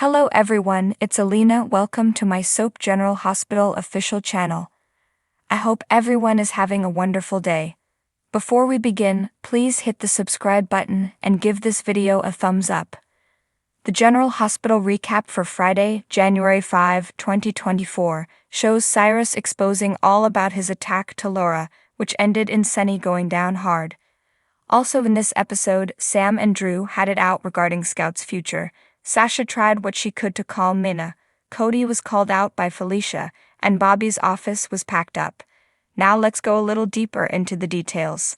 Hello everyone, it's Alina. Welcome to my Soap General Hospital official channel. I hope everyone is having a wonderful day. Before we begin, please hit the subscribe button and give this video a thumbs up. The General Hospital recap for Friday, January 5, 2024, shows Cyrus exposing all about his attack to Laura, which ended in Sunny going down hard. Also in this episode, Sam and Drew had it out regarding Scout's future. Sasha tried what she could to calm Minna, Cody was called out by Felicia, and Bobby's office was packed up. Now let's go a little deeper into the details.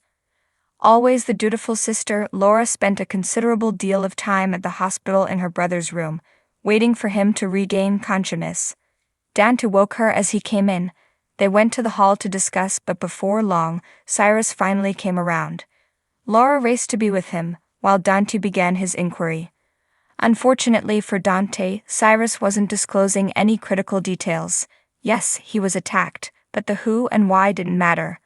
Always the dutiful sister, Laura spent a considerable deal of time at the hospital in her brother's room, waiting for him to regain consciousness. Dante woke her as he came in. They went to the hall to discuss, but before long, Cyrus finally came around. Laura raced to be with him, while Dante began his inquiry. Unfortunately for Dante, Cyrus wasn't disclosing any critical details. Yes, he was attacked, but the who and why didn't matter.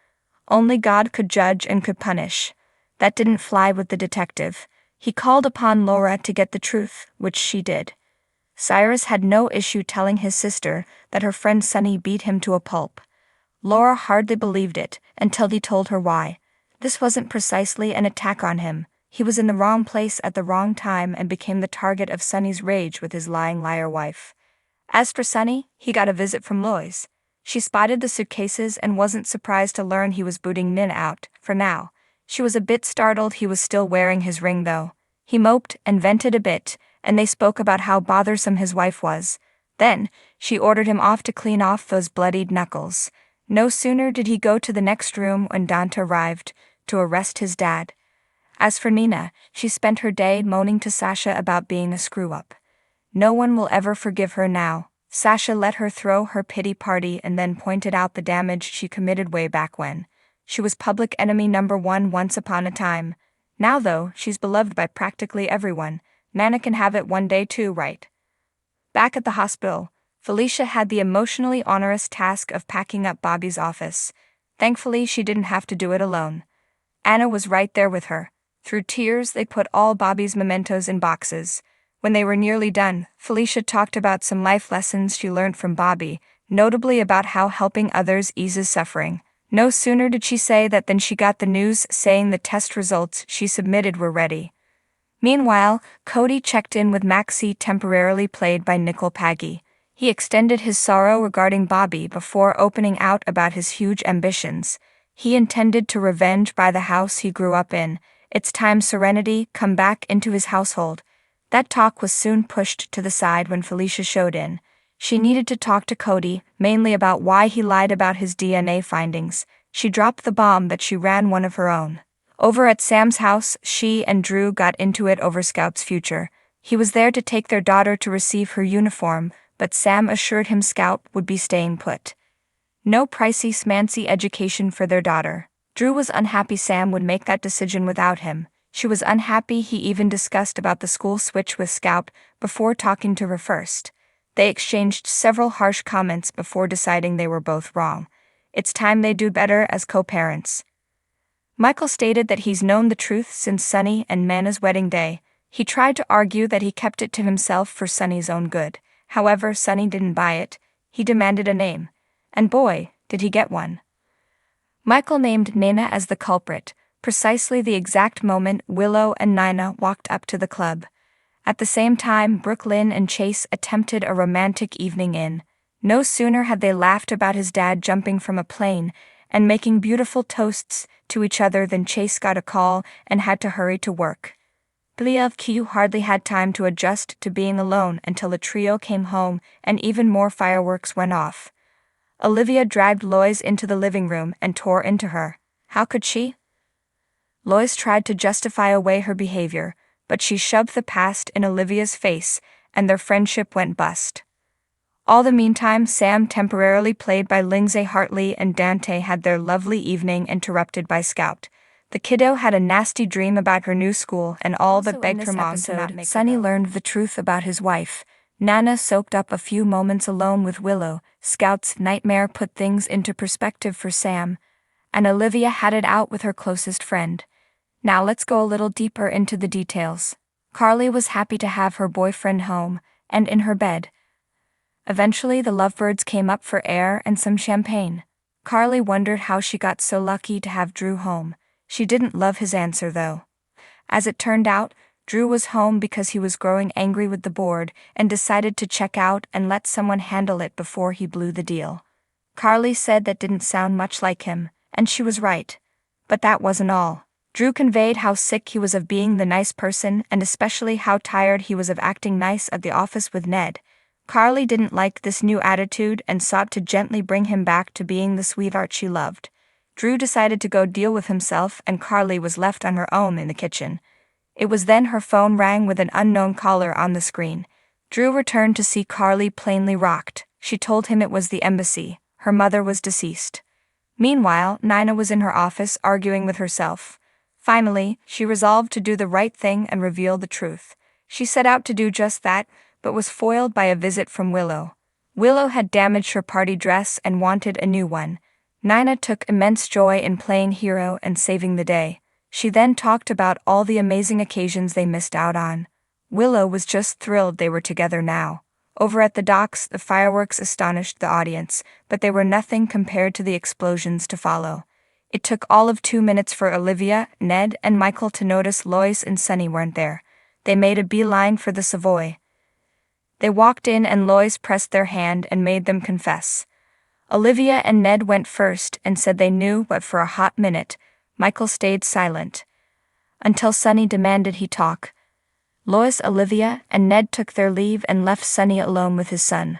Only God could judge and could punish. That didn't fly with the detective. He called upon Laura to get the truth, which she did. Cyrus had no issue telling his sister that her friend Sunny beat him to a pulp. Laura hardly believed it until he told her why. This wasn't precisely an attack on him. He was in the wrong place at the wrong time and became the target of Sunny's rage with his lying liar wife. As for Sunny, he got a visit from Lois. She spotted the suitcases and wasn't surprised to learn he was booting Min out, for now. She was a bit startled he was still wearing his ring though. He moped and vented a bit, and they spoke about how bothersome his wife was. Then, she ordered him off to clean off those bloodied knuckles. No sooner did he go to the next room when Dante arrived, to arrest his dad. As for Nina, she spent her day moaning to Sasha about being a screw-up. No one will ever forgive her now. Sasha let her throw her pity party and then pointed out the damage she committed way back when. She was public enemy number one once upon a time. Now though, she's beloved by practically everyone. Nana can have it one day too, right? Back at the hospital, Felicia had the emotionally onerous task of packing up Bobby's office. Thankfully, she didn't have to do it alone. Anna was right there with her. Through tears, they put all Bobby's mementos in boxes. When they were nearly done, Felicia talked about some life lessons she learned from Bobby, notably about how helping others eases suffering. No sooner did she say that than she got the news saying the test results she submitted were ready. Meanwhile, Cody checked in with Maxie, temporarily played by Nicole Paggi. He extended his sorrow regarding Bobby before opening out about his huge ambitions. He intended to revenge by the house he grew up in. It's time serenity come back into his household. That talk was soon pushed to the side when Felicia showed in. She needed to talk to Cody, mainly about why he lied about his DNA findings. She dropped the bomb that she ran one of her own. Over at Sam's house, she and Drew got into it over Scout's future. He was there to take their daughter to receive her uniform, but Sam assured him Scout would be staying put. No pricey smancy education for their daughter. Drew was unhappy Sam would make that decision without him. She was unhappy he even discussed about the school switch with Scout before talking to her first. They exchanged several harsh comments before deciding they were both wrong. It's time they do better as co-parents. Michael stated that he's known the truth since Sunny and Mana's wedding day. He tried to argue that he kept it to himself for Sunny's own good. However, Sunny didn't buy it. He demanded a name. And boy, did he get one. Michael named Nina as the culprit, precisely the exact moment Willow and Nina walked up to the club. At the same time, Brooklyn and Chase attempted a romantic evening in. No sooner had they laughed about his dad jumping from a plane and making beautiful toasts to each other than Chase got a call and had to hurry to work. Q hardly had time to adjust to being alone until the trio came home and even more fireworks went off. Olivia dragged Lois into the living room and tore into her. How could she? Lois tried to justify away her behavior, but she shoved the past in Olivia's face, and their friendship went bust. All the meantime, Sam, temporarily played by Lindsay Hartley, and Dante had their lovely evening interrupted by Scout. The kiddo had a nasty dream about her new school and all but begged her mom to not make Sunny learned the truth about his wife. Nana soaked up a few moments alone with Willow. Scout's nightmare put things into perspective for Sam, and Olivia had it out with her closest friend. Now let's go a little deeper into the details. Carly was happy to have her boyfriend home, and in her bed. Eventually the lovebirds came up for air and some champagne. Carly wondered how she got so lucky to have Drew home. She didn't love his answer though. As it turned out, Drew was home because he was growing angry with the board and decided to check out and let someone handle it before he blew the deal. Carly said that didn't sound much like him, and she was right. But that wasn't all. Drew conveyed how sick he was of being the nice person and especially how tired he was of acting nice at the office with Ned. Carly didn't like this new attitude and sought to gently bring him back to being the sweetheart she loved. Drew decided to go deal with himself and Carly was left on her own in the kitchen. It was then her phone rang with an unknown caller on the screen. Drew returned to see Carly plainly rocked. She told him it was the embassy. Her mother was deceased. Meanwhile, Nina was in her office arguing with herself. Finally, she resolved to do the right thing and reveal the truth. She set out to do just that, but was foiled by a visit from Willow. Willow had damaged her party dress and wanted a new one. Nina took immense joy in playing hero and saving the day. She then talked about all the amazing occasions they missed out on. Willow was just thrilled they were together now. Over at the docks, the fireworks astonished the audience, but they were nothing compared to the explosions to follow. It took all of 2 minutes for Olivia, Ned, and Michael to notice Lois and Sunny weren't there. They made a beeline for the Savoy. They walked in and Lois pressed their hand and made them confess. Olivia and Ned went first and said they knew, but for a hot minute, Michael stayed silent. Until Sunny demanded he talk. Lois, Olivia, and Ned took their leave and left Sunny alone with his son.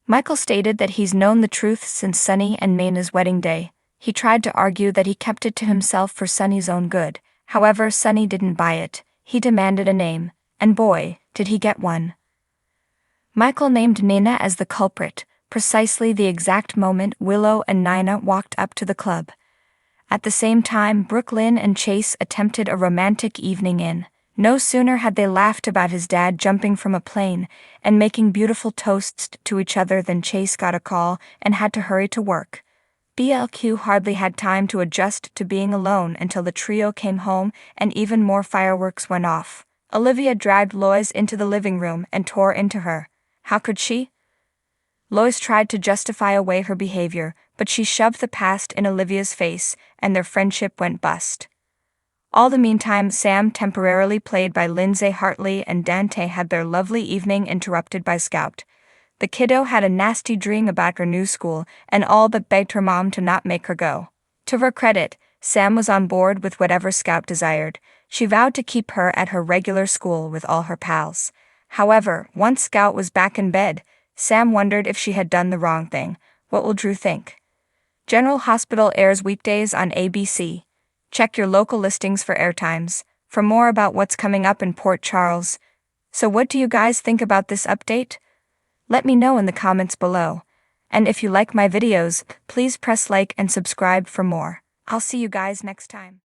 Michael stated that he's known the truth since Sunny and Mayna's wedding day. He tried to argue that he kept it to himself for Sunny's own good. However, Sunny didn't buy it. He demanded a name, and boy, did he get one. Michael named Nina as the culprit, precisely the exact moment Willow and Nina walked up to the club. At the same time, Brooklyn and Chase attempted a romantic evening in. No sooner had they laughed about his dad jumping from a plane and making beautiful toasts to each other than Chase got a call and had to hurry to work. BLQ hardly had time to adjust to being alone until the trio came home and even more fireworks went off. Olivia dragged Lois into the living room and tore into her. How could she? Lois tried to justify away her behavior, but she shoved the past in Olivia's face, and their friendship went bust. All the meantime, Sam, temporarily played by Lindsay Hartley, and Dante had their lovely evening interrupted by Scout. The kiddo had a nasty dream about her new school, and all but begged her mom to not make her go. To her credit, Sam was on board with whatever Scout desired. She vowed to keep her at her regular school with all her pals. However, once Scout was back in bed, Sam wondered if she had done the wrong thing. What will Drew think? General Hospital airs weekdays on ABC. Check your local listings for airtimes. For more about what's coming up in Port Charles. So what do you guys think about this update? Let me know in the comments below. And if you like my videos, please press like and subscribe for more. I'll see you guys next time.